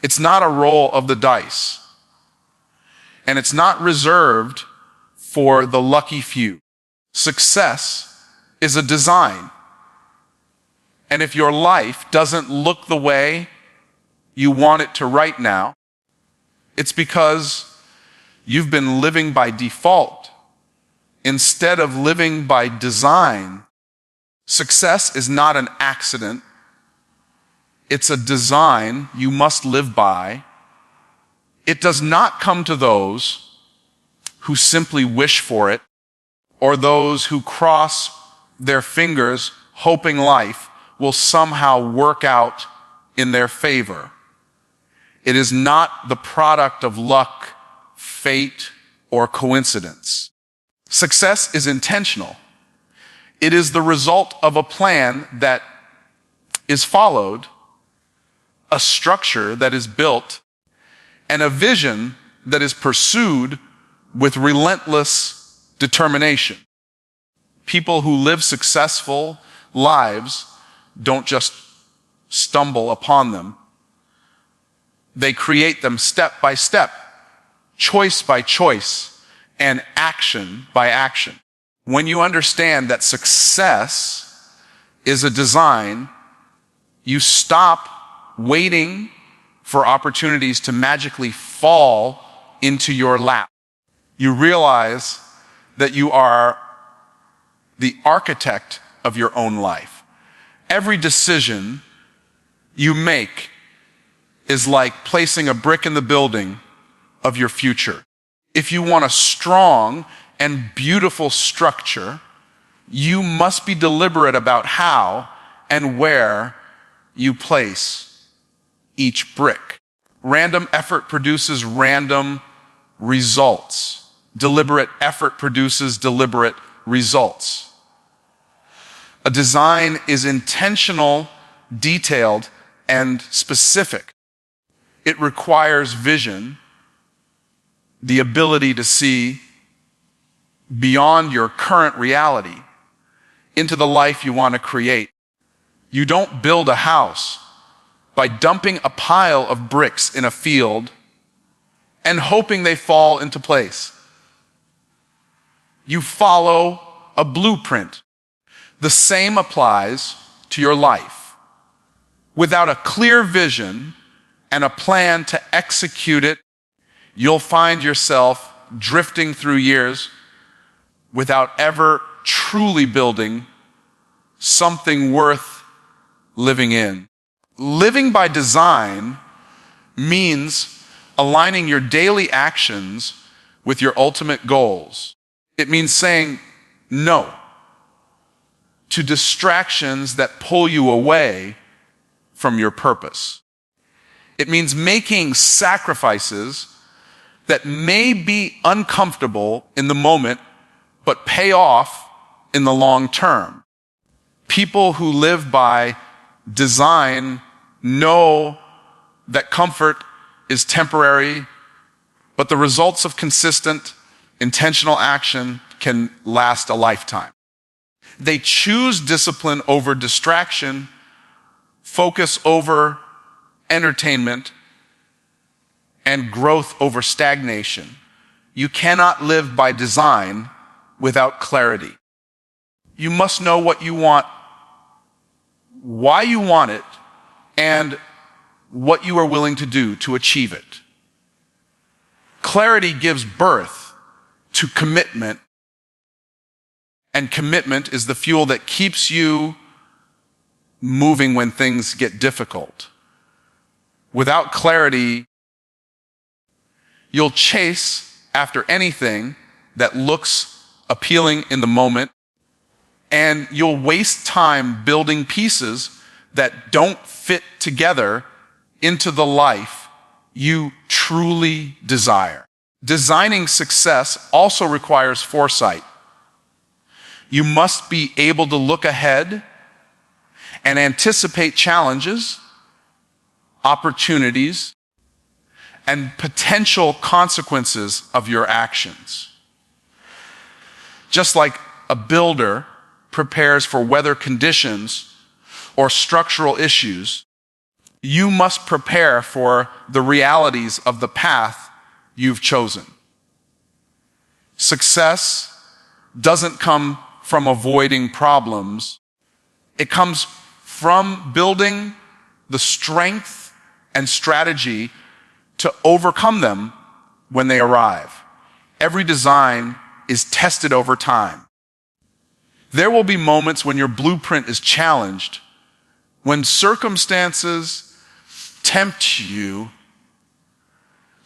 It's not a roll of the dice. And it's not reserved for the lucky few. Success is a design. And if your life doesn't look the way you want it to right now, it's because you've been living by default instead of living by design. Success is not an accident. It's a design you must live by. It does not come to those who simply wish for it, or those who cross their fingers hoping life will somehow work out in their favor. It is not the product of luck, fate, or coincidence. Success is intentional. It is the result of a plan that is followed, a structure that is built, and a vision that is pursued with relentless determination. People who live successful lives don't just stumble upon them. They create them step by step, choice by choice, and action by action. When you understand that success is a design, you stop waiting for opportunities to magically fall into your lap. You realize that you are the architect of your own life. Every decision you make is like placing a brick in the building of your future. If you want a strong and beautiful structure, you must be deliberate about how and where you place each brick. Random effort produces random results. Deliberate effort produces deliberate results. A design is intentional, detailed, and specific. It requires vision, the ability to see beyond your current reality into the life you want to create. You don't build a house by dumping a pile of bricks in a field and hoping they fall into place. You follow a blueprint. The same applies to your life. Without a clear vision and a plan to execute it, you'll find yourself drifting through years without ever truly building something worth living in. Living by design means aligning your daily actions with your ultimate goals. It means saying no to distractions that pull you away from your purpose. It means making sacrifices that may be uncomfortable in the moment, but pay off in the long term. People who live by design know that comfort is temporary, but the results of consistent, intentional action can last a lifetime. They choose discipline over distraction, focus over entertainment, and growth over stagnation. You cannot live by design without clarity. You must know what you want, why you want it, and what you are willing to do to achieve it. Clarity gives birth to commitment, and commitment is the fuel that keeps you moving when things get difficult. Without clarity, you'll chase after anything that looks appealing in the moment, and you'll waste time building pieces that don't fit together into the life you truly desire. Designing success also requires foresight. You must be able to look ahead and anticipate challenges, opportunities, and potential consequences of your actions. Just like a builder prepares for weather conditions or structural issues, You must prepare for the realities of the path you've chosen. Success doesn't come from avoiding problems. It comes from building the strength and strategy to overcome them when they arrive. Every design is tested over time. There will be moments when your blueprint is challenged, when circumstances tempt you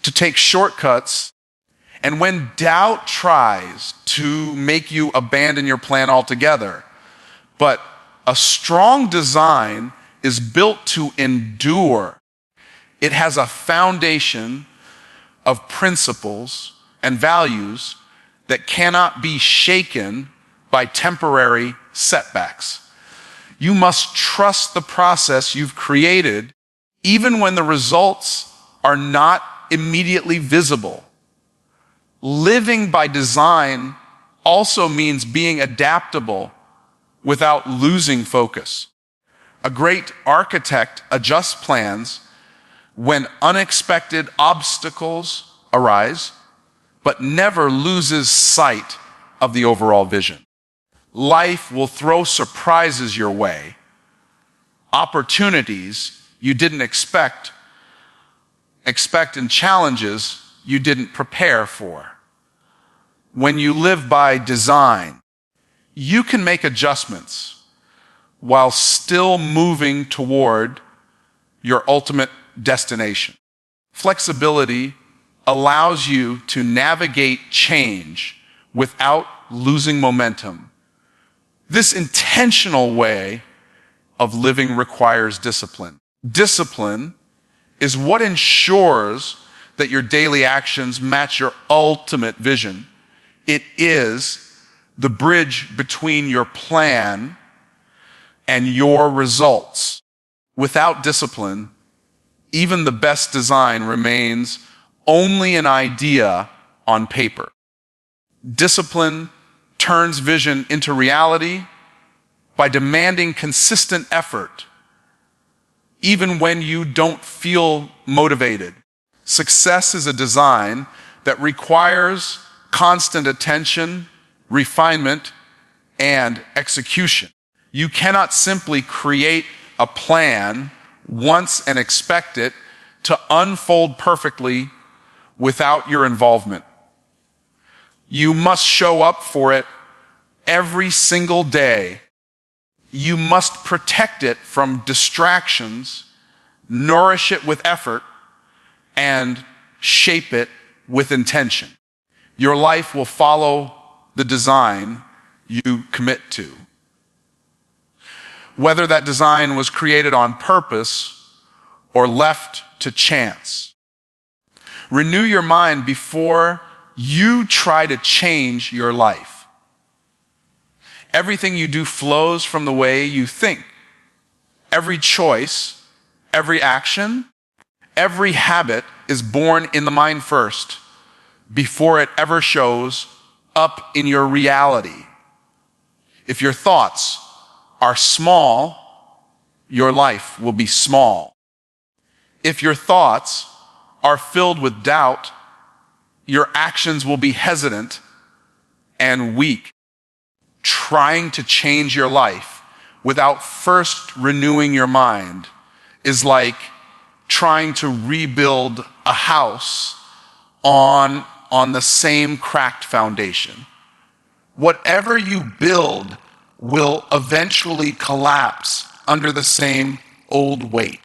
to take shortcuts, and when doubt tries to make you abandon your plan altogether. But a strong design is built to endure. It has a foundation of principles and values that cannot be shaken by temporary setbacks. You must trust the process you've created, even when the results are not immediately visible. Living by design also means being adaptable without losing focus. A great architect adjusts plans when unexpected obstacles arise, but never loses sight of the overall vision. Life will throw surprises your way, opportunities you didn't expect, and challenges you didn't prepare for. When you live by design, you can make adjustments while still moving toward your ultimate destination. Flexibility allows you to navigate change without losing momentum. This intentional way of living requires discipline. Discipline is what ensures that your daily actions match your ultimate vision. It is the bridge between your plan and your results. Without discipline, even the best design remains only an idea on paper. Discipline turns vision into reality by demanding consistent effort, even when you don't feel motivated. Success is a design that requires constant attention, refinement, and execution. You cannot simply create a plan once and expect it to unfold perfectly without your involvement. You must show up for it every single day. You must protect it from distractions, nourish it with effort, and shape it with intention. Your life will follow the design you commit to. Whether that design was created on purpose or left to chance. Renew your mind before you try to change your life. Everything you do flows from the way you think. Every choice, every action, every habit is born in the mind first, before it ever shows up in your reality. If your thoughts are small, your life will be small. If your thoughts are filled with doubt, your actions will be hesitant and weak. Trying to change your life without first renewing your mind is like trying to rebuild a house on the same cracked foundation. Whatever you build will eventually collapse under the same old weight.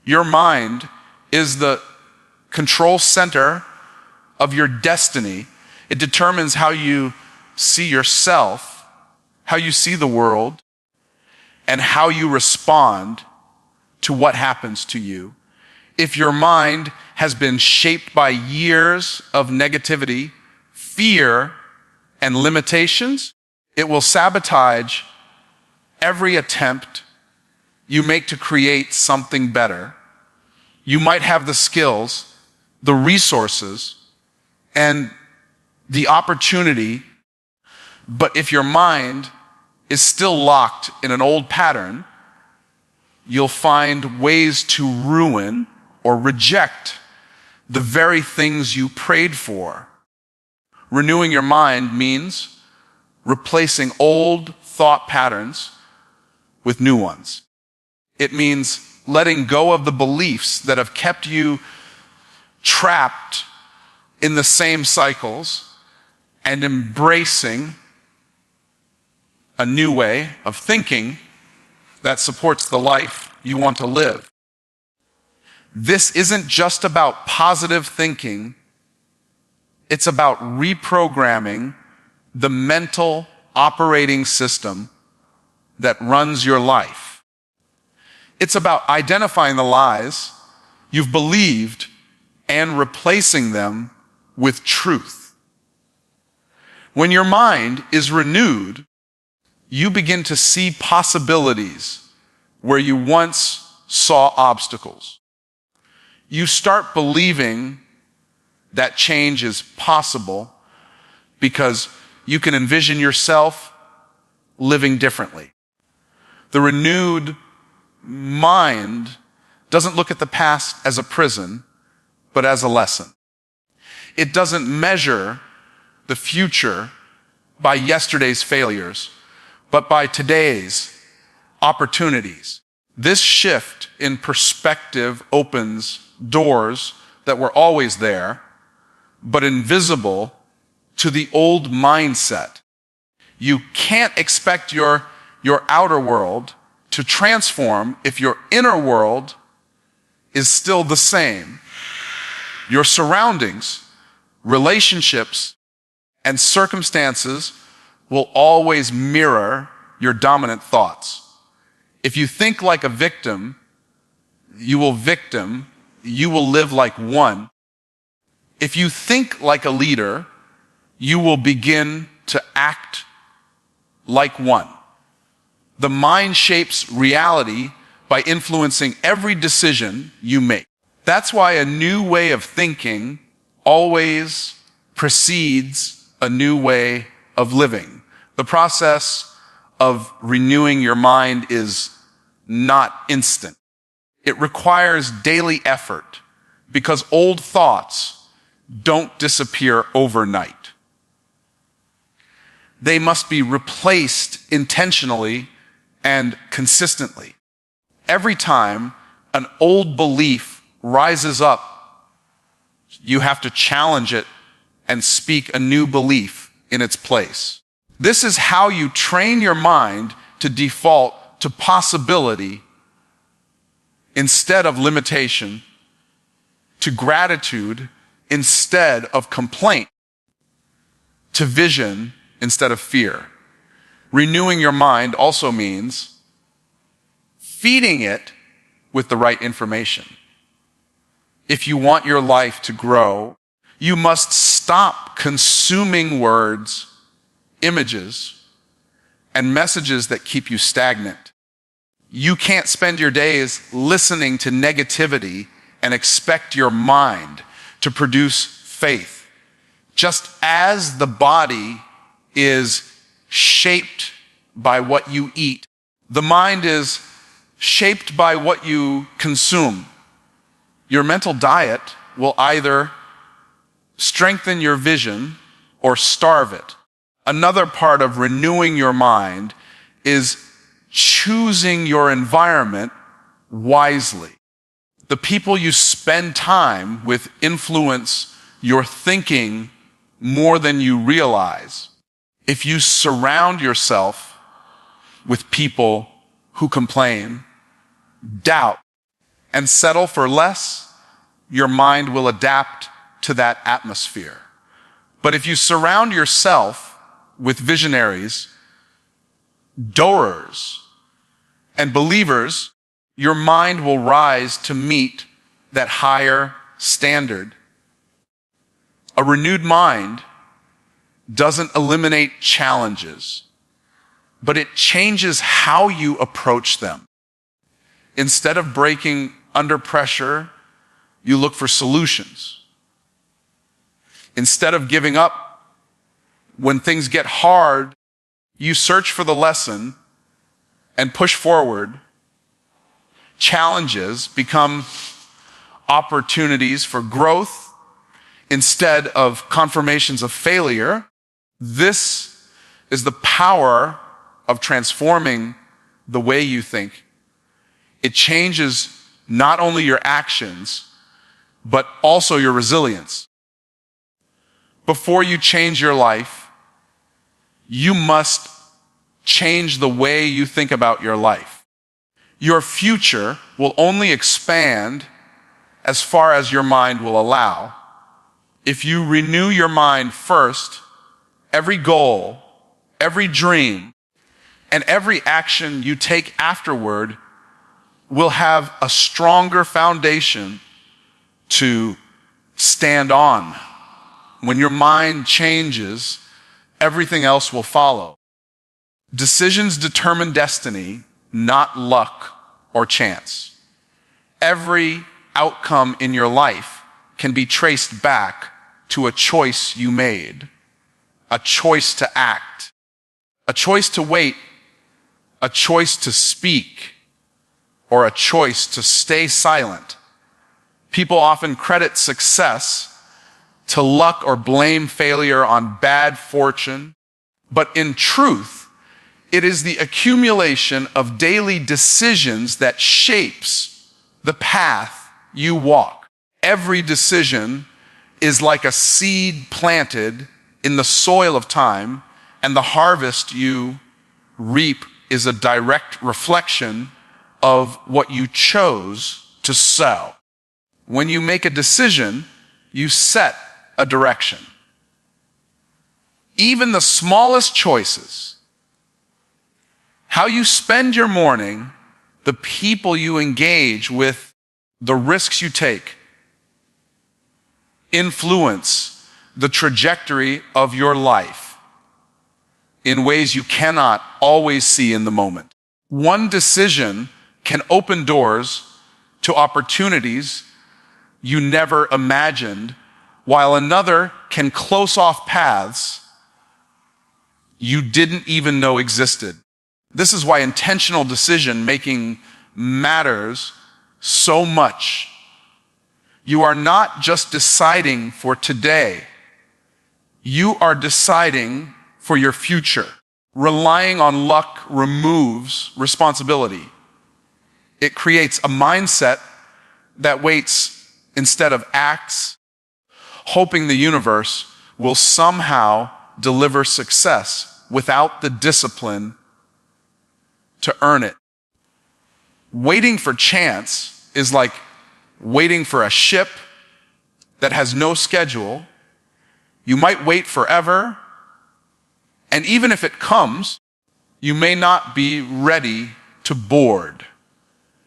Your mind is the control center of your destiny. It determines how you see yourself, how you see the world, and how you respond to what happens to you. If your mind has been shaped by years of negativity, fear, and limitations, it will sabotage every attempt you make to create something better. You might have the skills, the resources, and the opportunity, but if your mind is still locked in an old pattern, you'll find ways to ruin or reject the very things you prayed for. Renewing your mind means replacing old thought patterns with new ones. It means letting go of the beliefs that have kept you trapped in the same cycles and embracing a new way of thinking that supports the life you want to live. This isn't just about positive thinking. It's about reprogramming the mental operating system that runs your life. It's about identifying the lies you've believed and replacing them with truth. When your mind is renewed, you begin to see possibilities where you once saw obstacles. You start believing that change is possible because you can envision yourself living differently. The renewed mind doesn't look at the past as a prison, but as a lesson. It doesn't measure the future by yesterday's failures, but by today's opportunities. This shift in perspective opens doors that were always there, but invisible to the old mindset. You can't expect your outer world to transform if your inner world is still the same. Your surroundings, relationships, and circumstances will always mirror your dominant thoughts. If you think like a victim, you will live like one. If you think like a leader, you will begin to act like one. The mind shapes reality by influencing every decision you make. That's why a new way of thinking always precedes a new way of living. The process of renewing your mind is not instant. It requires daily effort because old thoughts don't disappear overnight. They must be replaced intentionally and consistently. Every time an old belief rises up, you have to challenge it and speak a new belief in its place. This is how you train your mind to default to possibility instead of limitation, to gratitude instead of complaint, to vision instead of fear. Renewing your mind also means feeding it with the right information. If you want your life to grow, you must stop consuming words, images, and messages that keep you stagnant. You can't spend your days listening to negativity and expect your mind to produce faith. Just as the body is shaped by what you eat, the mind is shaped by what you consume. Your mental diet will either strengthen your vision or starve it. Another part of renewing your mind is choosing your environment wisely. The people you spend time with influence your thinking more than you realize. If you surround yourself with people who complain, doubt, and settle for less, your mind will adapt to that atmosphere. But if you surround yourself with visionaries, doers, and believers, your mind will rise to meet that higher standard. A renewed mind doesn't eliminate challenges, but it changes how you approach them. Instead of breaking under pressure, you look for solutions. Instead of giving up when things get hard, you search for the lesson and push forward. challenges become opportunities for growth instead of confirmations of failure. This is the power of transforming the way you think. It changes not only your actions, but also your resilience. Before you change your life, you must change the way you think about your life. Your future will only expand as far as your mind will allow. If you renew your mind first, every goal, every dream, and every action you take afterward will have a stronger foundation to stand on. When your mind changes, everything else will follow. Decisions determine destiny, not luck or chance. Every outcome in your life can be traced back to a choice you made, a choice to act, a choice to wait, a choice to speak, or a choice to stay silent. People often credit success to luck or blame failure on bad fortune, but in truth, it is the accumulation of daily decisions that shapes the path you walk. Every decision is like a seed planted in the soil of time, and the harvest you reap is a direct reflection of what you chose to sow. When you make a decision, you set a direction. Even the smallest choices, how you spend your morning, the people you engage with, the risks you take, influence the trajectory of your life in ways you cannot always see in the moment. One decision can open doors to opportunities you never imagined, while another can close off paths you didn't even know existed. This is why intentional decision making matters so much. You are not just deciding for today. You are deciding for your future. Relying on luck removes responsibility. It creates a mindset that waits instead of acts, hoping the universe will somehow deliver success without the discipline to earn it. Waiting for chance is like waiting for a ship that has no schedule. You might wait forever, and even if it comes, you may not be ready to board.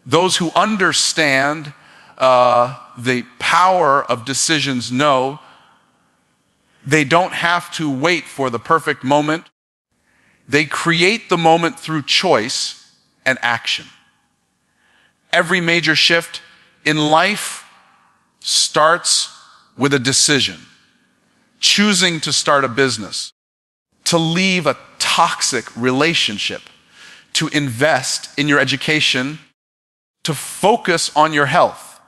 Those who understand the power of decisions know they don't have to wait for the perfect moment. They create the moment through choice and action. Every major shift in life starts with a decision. Choosing to start a business, to leave a toxic relationship, to invest in your education, to focus on your health.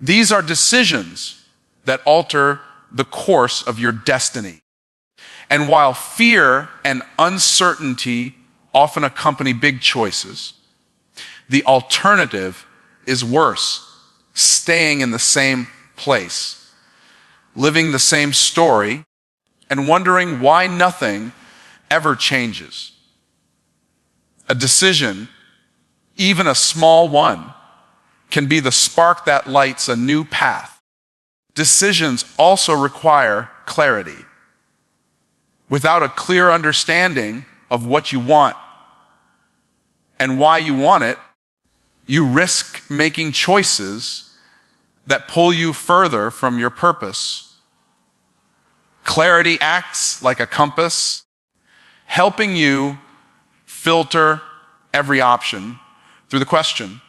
These are decisions that alter the course of your destiny. And while fear and uncertainty often accompany big choices, the alternative is worse: staying in the same place, living the same story, and wondering why nothing ever changes. A decision, even a small one, can be the spark that lights a new path. Decisions also require clarity. Without a clear understanding of what you want and why you want it, you risk making choices that pull you further from your purpose. Clarity acts like a compass, helping you filter every option through the question: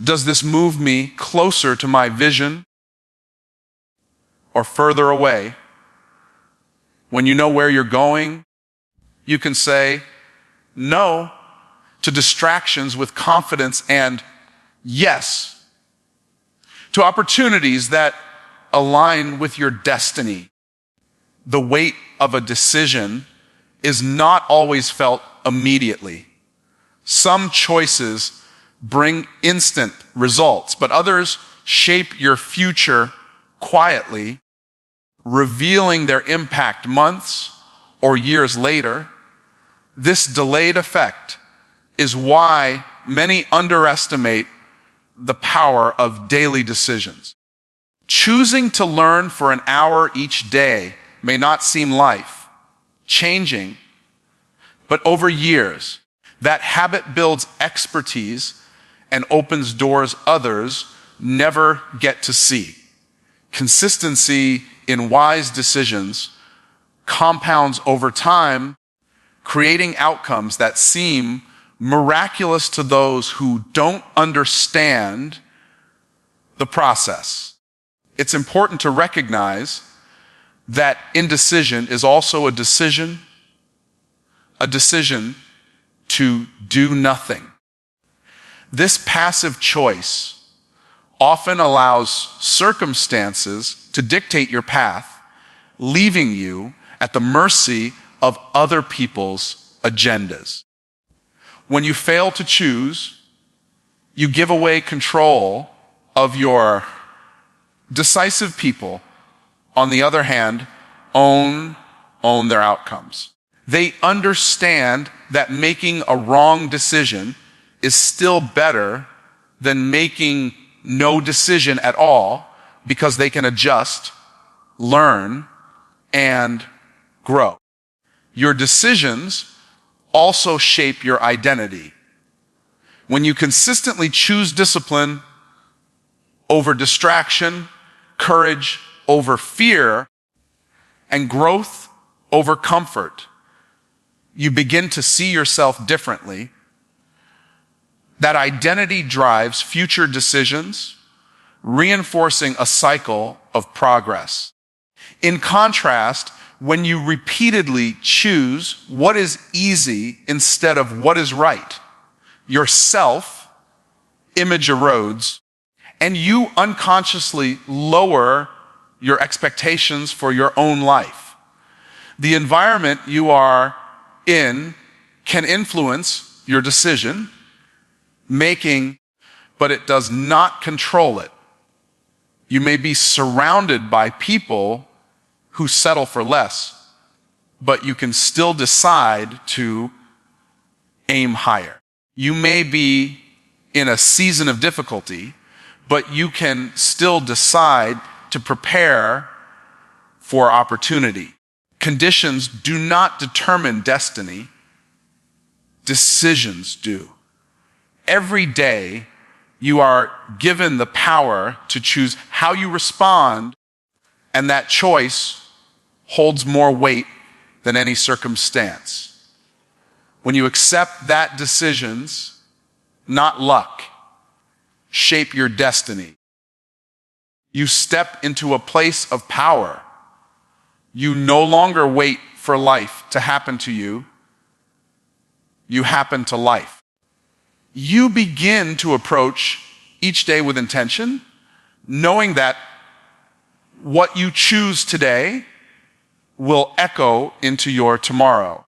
does this move me closer to my vision or further away? When you know where you're going, you can say, no, to distractions with confidence and yes, to opportunities that align with your destiny. The weight of a decision is not always felt immediately. Some choices bring instant results, but others shape your future quietly, revealing their impact months or years later. This delayed effect is why many underestimate the power of daily decisions. Choosing to learn for an hour each day may not seem life-changing, but over years, that habit builds expertise and opens doors others never get to see. Consistency in wise decisions compounds over time, creating outcomes that seem miraculous to those who don't understand the process. It's important to recognize that indecision is also a decision to do nothing. This passive choice often allows circumstances to dictate your path, leaving you at the mercy of other people's agendas. When you fail to choose, you give away control of your decisive people, on the other hand, own their outcomes. They understand that making a wrong decision is still better than making no decision at all, because they can adjust, learn, and grow. Your decisions also shape your identity. When you consistently choose discipline over distraction, courage over fear, and growth over comfort, you begin to see yourself differently. That identity drives future decisions, reinforcing a cycle of progress. In contrast, when you repeatedly choose what is easy instead of what is right, your self-image erodes, and you unconsciously lower your expectations for your own life. The environment you are in can influence your decision making, but it does not control it. You may be surrounded by people who settle for less, but you can still decide to aim higher. You may be in a season of difficulty, but you can still decide to prepare for opportunity. Conditions do not determine destiny. Decisions do. Every day, you are given the power to choose how you respond, and that choice holds more weight than any circumstance. When you accept that decisions, not luck, shape your destiny, you step into a place of power. You no longer wait for life to happen to you. You happen to life. You begin to approach each day with intention, knowing that what you choose today will echo into your tomorrow.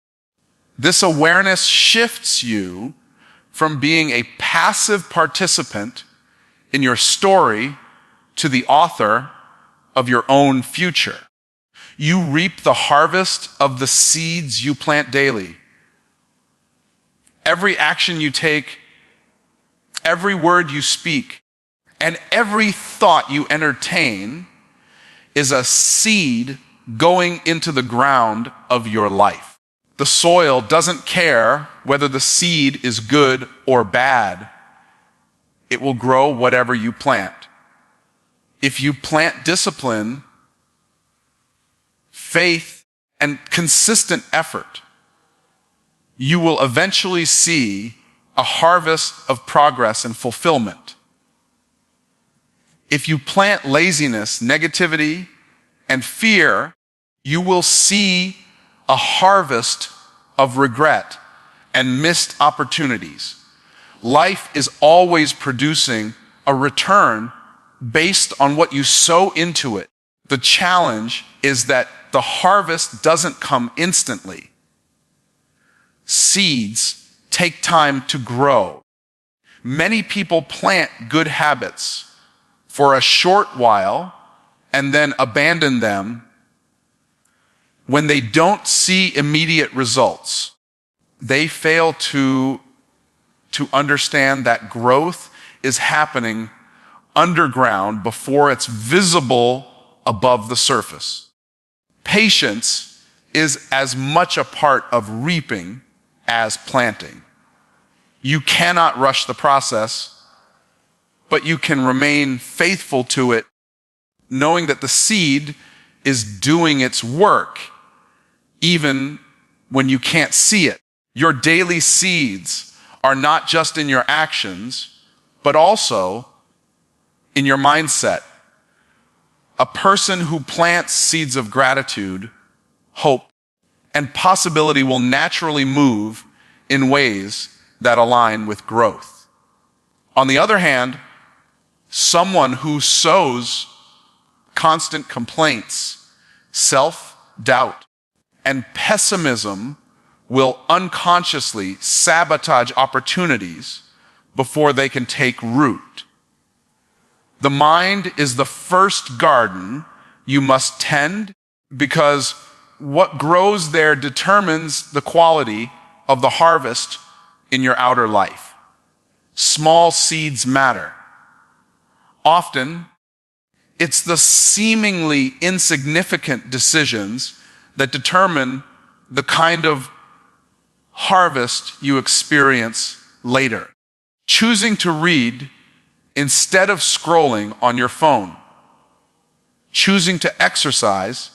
This awareness shifts you from being a passive participant in your story to the author of your own future. You reap the harvest of the seeds you plant daily. Every action you take, every word you speak, and every thought you entertain is a seed going into the ground of your life. The soil doesn't care whether the seed is good or bad. It will grow whatever you plant. If you plant discipline, faith, and consistent effort, you will eventually see a harvest of progress and fulfillment. If you plant laziness, negativity, and fear, you will see a harvest of regret and missed opportunities. Life is always producing a return based on what you sow into it. The challenge is that the harvest doesn't come instantly. Seeds take time to grow. Many people plant good habits for a short while and then abandon them when they don't see immediate results. They fail to understand that growth is happening underground before it's visible above the surface. Patience is as much a part of reaping as planting. You cannot rush the process, but you can remain faithful to it, knowing that the seed is doing its work, even when you can't see it. Your daily seeds are not just in your actions, but also in your mindset. A person who plants seeds of gratitude, hope, and possibility will naturally move in ways that align with growth. On the other hand, someone who sows constant complaints, self-doubt, and pessimism will unconsciously sabotage opportunities before they can take root. The mind is the first garden you must tend, because what grows there determines the quality of the harvest in your outer life. Small seeds matter. Often, it's the seemingly insignificant decisions that determine the kind of harvest you experience later. Choosing to read instead of scrolling on your phone. Choosing to exercise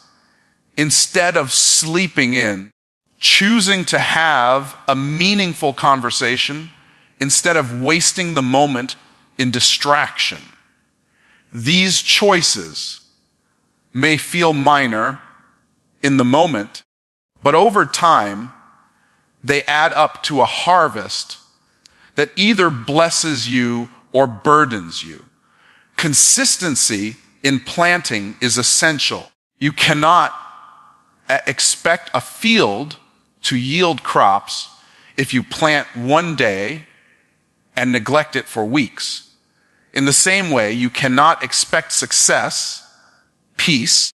instead of sleeping in. Choosing to have a meaningful conversation instead of wasting the moment in distraction. These choices may feel minor in the moment, but over time, they add up to a harvest that either blesses you or burdens you. Consistency in planting is essential. You cannot expect a field to yield crops if you plant one day and neglect it for weeks. In the same way, you cannot expect success, peace,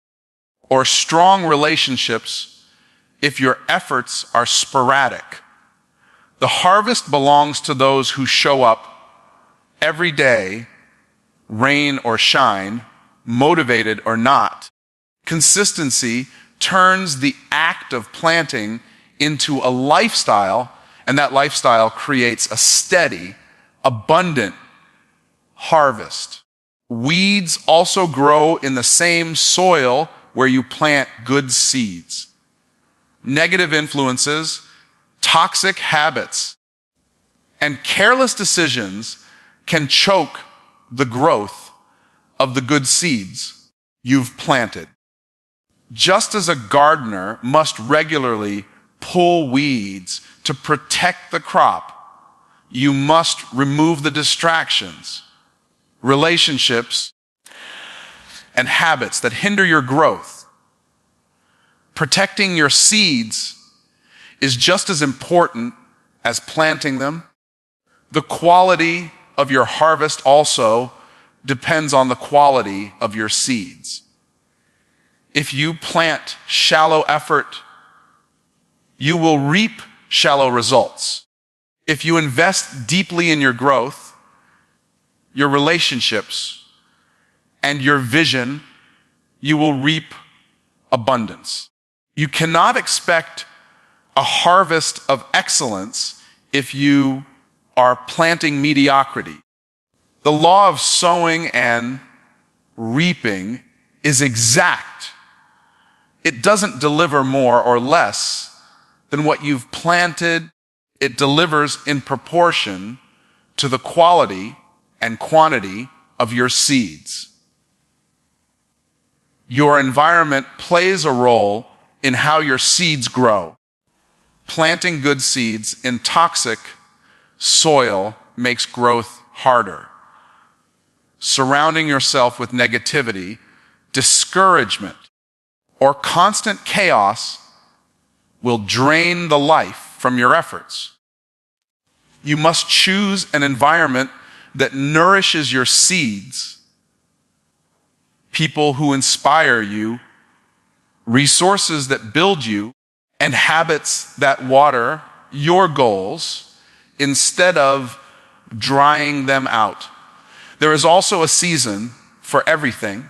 or strong relationships if your efforts are sporadic. The harvest belongs to those who show up every day, rain or shine, motivated or not. Consistency turns the act of planting into a lifestyle, and that lifestyle creates a steady, abundant harvest. Weeds also grow in the same soil where you plant good seeds. Negative influences, toxic habits, and careless decisions can choke the growth of the good seeds you've planted. Just as a gardener must regularly pull weeds to protect the crop, you must remove the distractions, relationships, and habits that hinder your growth. Protecting your seeds is just as important as planting them. The quality of your harvest also depends on the quality of your seeds. If you plant shallow effort, you will reap shallow results. If you invest deeply in your growth, your relationships, and your vision, you will reap abundance. You cannot expect a harvest of excellence if you are planting mediocrity. The law of sowing and reaping is exact. It doesn't deliver more or less than what you've planted. It delivers in proportion to the quality and quantity of your seeds. Your environment plays a role in how your seeds grow. Planting good seeds in toxic soil makes growth harder. Surrounding yourself with negativity, discouragement, or constant chaos will drain the life from your efforts. You must choose an environment that nourishes your seeds, people who inspire you, resources that build you, and habits that water your goals instead of drying them out. There is also a season for everything.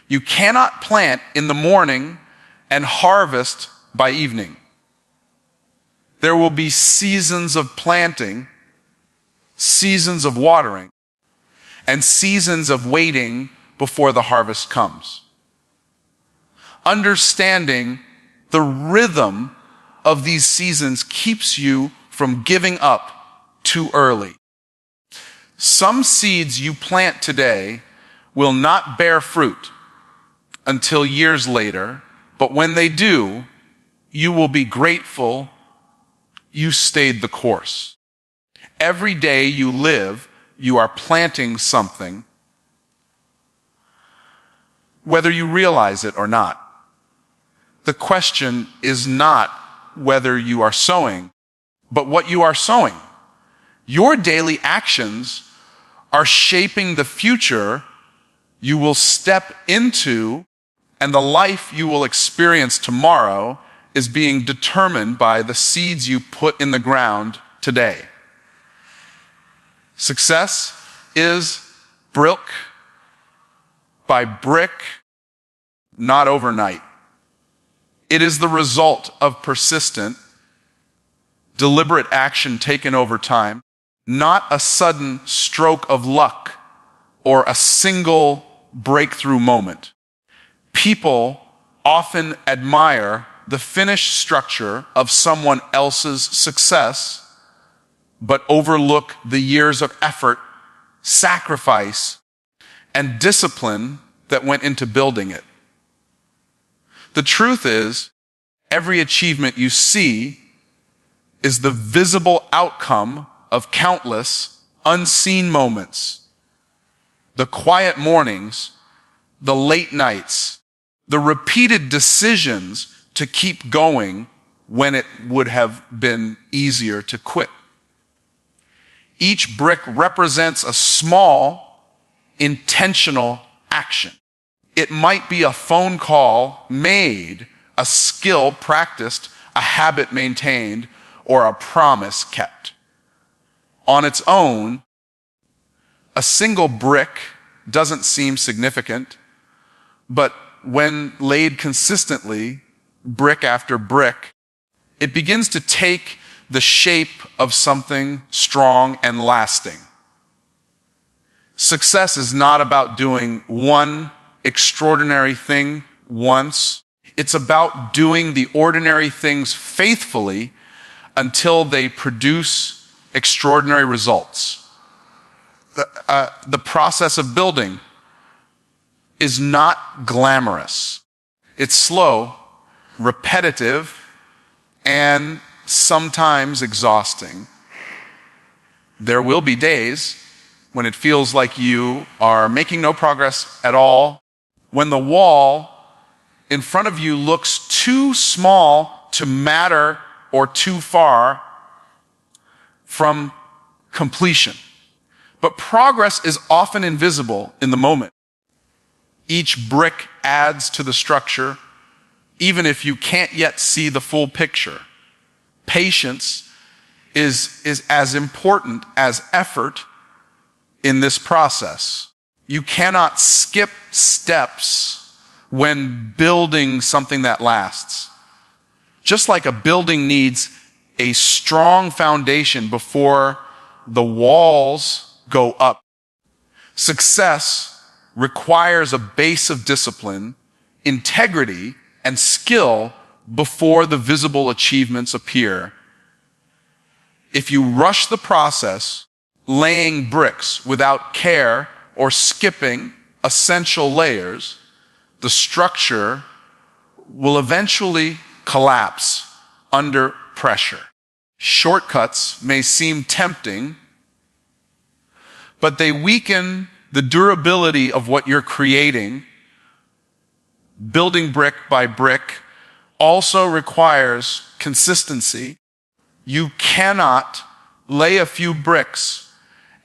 You cannot plant in the morning and harvest by evening. There will be seasons of planting, seasons of watering, and seasons of waiting before the harvest comes. Understanding the rhythm of these seasons keeps you from giving up too early. Some seeds you plant today will not bear fruit until years later, but when they do, you will be grateful you stayed the course. Every day you live, you are planting something, whether you realize it or not. The question is not whether you are sowing, but what you are sowing. Your daily actions are shaping the future you will step into, and the life you will experience tomorrow is being determined by the seeds you put in the ground today. Success is brick by brick, not overnight. It is the result of persistent, deliberate action taken over time, not a sudden stroke of luck or a single breakthrough moment. People often admire the finished structure of someone else's success, but overlook the years of effort, sacrifice, and discipline that went into building it. The truth is, every achievement you see is the visible outcome of countless unseen moments. The quiet mornings, the late nights, the repeated decisions to keep going when it would have been easier to quit. Each brick represents a small, intentional action. It might be a phone call made, a skill practiced, a habit maintained, or a promise kept. On its own, a single brick doesn't seem significant, but when laid consistently, brick after brick, it begins to take the shape of something strong and lasting. Success is not about doing one extraordinary thing once. It's about doing the ordinary things faithfully until they produce extraordinary results. The process of building is not glamorous. It's slow, repetitive, and sometimes exhausting. There will be days when it feels like you are making no progress at all, when the wall in front of you looks too small to matter or too far from completion. But progress is often invisible in the moment. Each brick adds to the structure, even if you can't yet see the full picture. Patience is as important as effort in this process. You cannot skip steps when building something that lasts. Just like a building needs a strong foundation before the walls go up, success requires a base of discipline, integrity, and skill before the visible achievements appear. If you rush the process, laying bricks without care or skipping essential layers, the structure will eventually collapse under pressure. Shortcuts may seem tempting, but they weaken the durability of what you're creating. Building brick by brick also requires consistency. You cannot lay a few bricks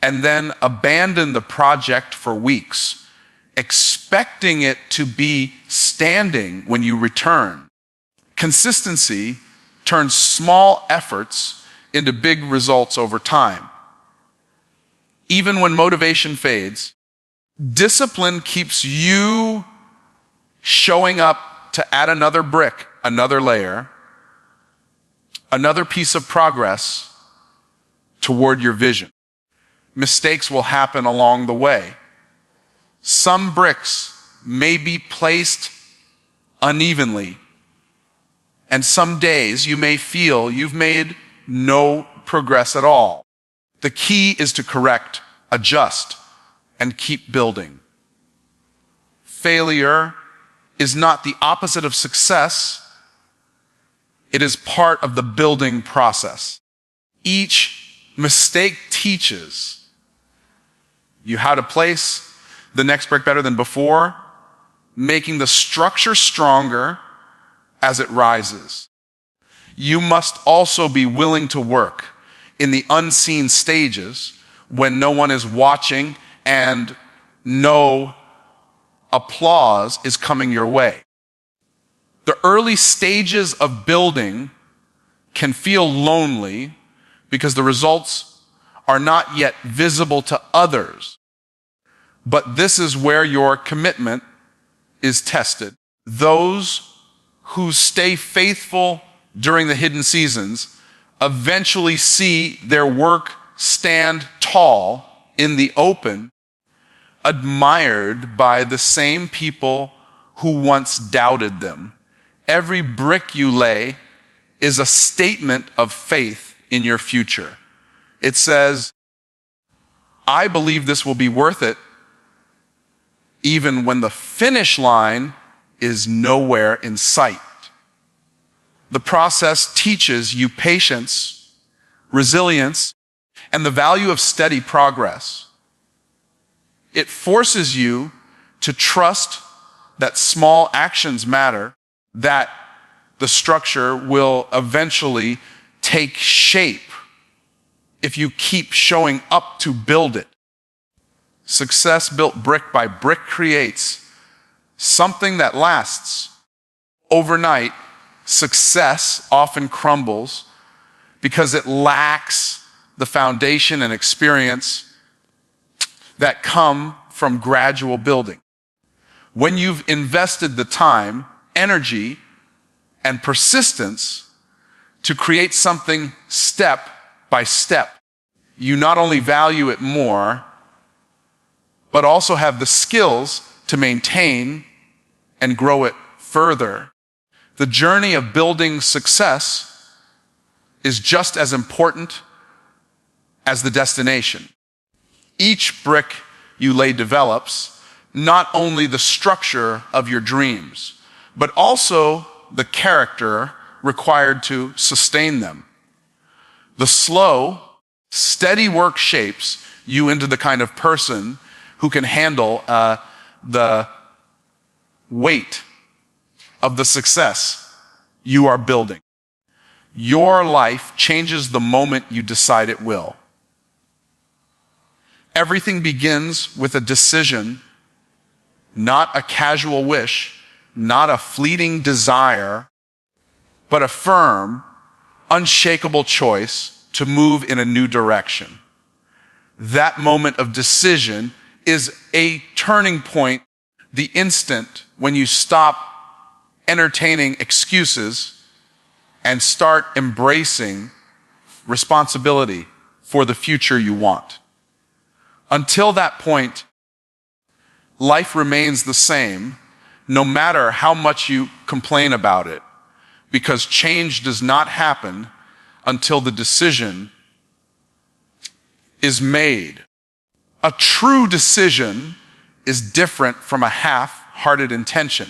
and then abandon the project for weeks, expecting it to be standing when you return. Consistency turns small efforts into big results over time. Even when motivation fades, discipline keeps you showing up to add another brick, another layer, another piece of progress toward your vision. Mistakes will happen along the way. Some bricks may be placed unevenly, and some days you may feel you've made no progress at all. The key is to correct, adjust, and keep building. Failure is not the opposite of success. It is part of the building process. Each mistake teaches you how to place the next brick better than before, making the structure stronger as it rises. You must also be willing to work in the unseen stages when no one is watching and no applause is coming your way. The early stages of building can feel lonely because the results are not yet visible to others. But this is where your commitment is tested. Those who stay faithful during the hidden seasons eventually see their work stand tall in the open, admired by the same people who once doubted them. Every brick you lay is a statement of faith in your future. It says, I believe this will be worth it, even when the finish line is nowhere in sight. The process teaches you patience, resilience, and the value of steady progress. It forces you to trust that small actions matter, that the structure will eventually take shape if you keep showing up to build it. Success built brick by brick creates something that lasts. Overnight, success often crumbles because it lacks the foundation and experience that come from gradual building. When you've invested the time, energy, and persistence to create something step by step, you not only value it more, but also have the skills to maintain and grow it further. The journey of building success is just as important as the destination. Each brick you lay develops not only the structure of your dreams, but also the character required to sustain them. The slow, steady work shapes you into the kind of person who can handle the weight of the success you are building. Your life changes the moment you decide it will. Everything begins with a decision, not a casual wish, not a fleeting desire, but a firm, unshakable choice to move in a new direction. That moment of decision is a turning point, the instant when you stop entertaining excuses and start embracing responsibility for the future you want. Until that point, life remains the same, no matter how much you complain about it, because change does not happen until the decision is made. A true decision is different from a half-hearted intention.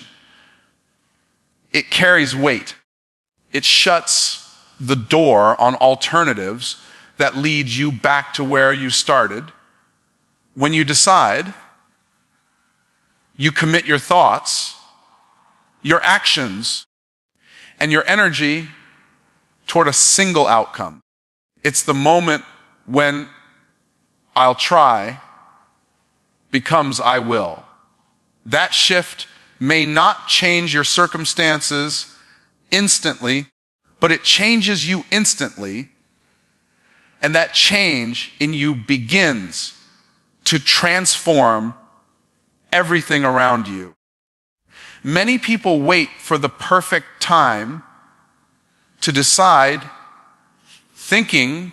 It carries weight. It shuts the door on alternatives that leads you back to where you started. When you decide, you commit your thoughts, your actions, and your energy toward a single outcome. It's the moment when I'll try becomes I will. That shift may not change your circumstances instantly, but it changes you instantly, and that change in you begins to transform everything around you. Many people wait for the perfect time to decide, thinking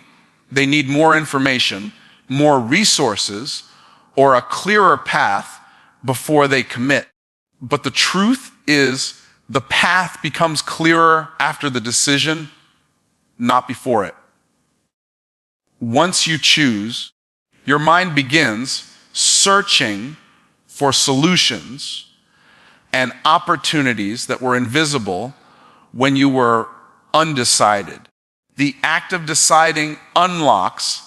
they need more information, more resources, or a clearer path before they commit. But the truth is, the path becomes clearer after the decision, not before it. Once you choose, your mind begins searching for solutions and opportunities that were invisible when you were undecided. The act of deciding unlocks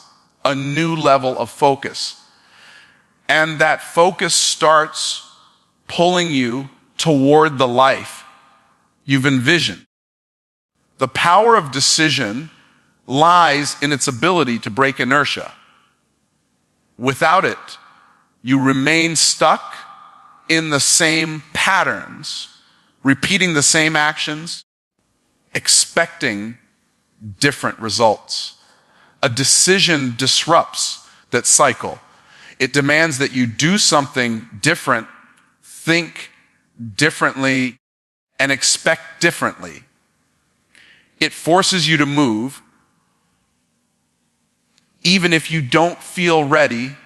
a new level of focus. And that focus starts pulling you toward the life you've envisioned. The power of decision lies in its ability to break inertia. Without it, you remain stuck in the same patterns, repeating the same actions, expecting different results. A decision disrupts that cycle. It demands that you do something different, think differently, and expect differently. It forces you to move, even if you don't feel ready,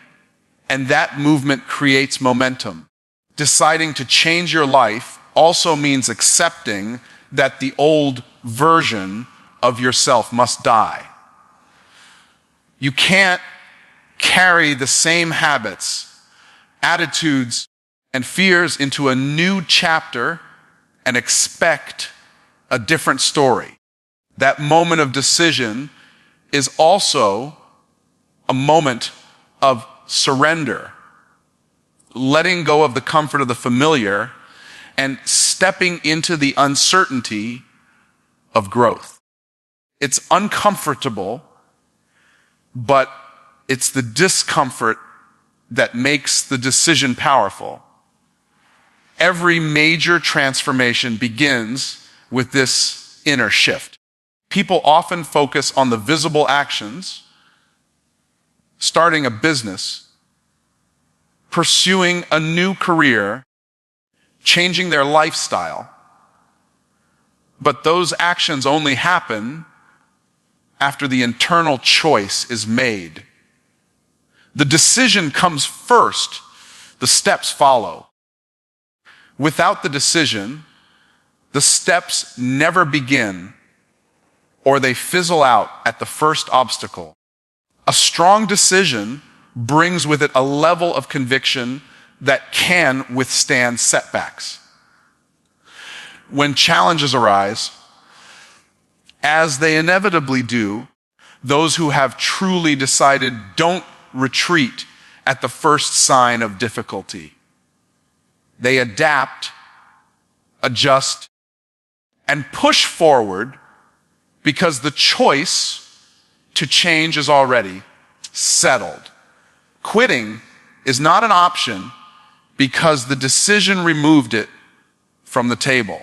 and that movement creates momentum. Deciding to change your life also means accepting that the old version of yourself must die. You can't carry the same habits, attitudes, and fears into a new chapter and expect a different story. That moment of decision is also a moment of surrender, letting go of the comfort of the familiar and stepping into the uncertainty of growth. It's uncomfortable, but it's the discomfort that makes the decision powerful. Every major transformation begins with this inner shift. People often focus on the visible actions, starting a business, pursuing a new career, changing their lifestyle. But those actions only happen after the internal choice is made. The decision comes first, the steps follow. Without the decision, the steps never begin, or they fizzle out at the first obstacle. A strong decision brings with it a level of conviction that can withstand setbacks. When challenges arise, as they inevitably do, those who have truly decided don't retreat at the first sign of difficulty. They adapt, adjust, and push forward because the choice to change is already settled. Quitting is not an option because the decision removed it from the table.